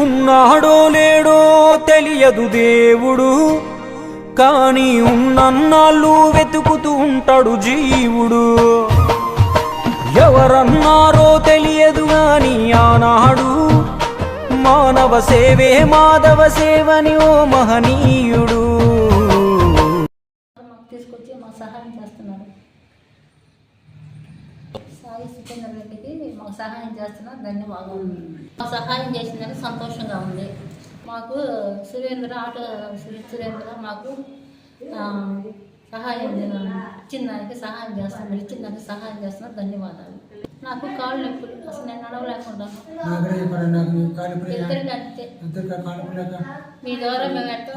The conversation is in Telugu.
ఉన్నాడో లేడో తెలియదు దేవుడు, కానీ ఉన్నన్నాళ్ళు వెతుకుతూ ఉంటాడు జీవుడు. ఎవరన్నారో తెలియదు గాని ఆనాడు మానవ సేవే మాధవ సేవని ఓ మహనీయుడు. తీసుకొచ్చి మాకు సహాయం చేస్తున్నారు. సాయి సుఖేందర్ రెడ్డికి మాకు సహాయం చేస్తున్నారు, ధన్యవాదాలు. మాకు సహాయం చేసిందని సంతోషంగా ఉంది. మాకు సురేంద్ర మాకు సహాయం ఇచ్చిందానికి సహాయం చేస్తున్నారు, ధన్యవాదాలు. నాకు కాళ్ళు నొప్పులు, అసలు నేను నడవలేకుండాను. మీ ద్వారా మేము ఎట్టో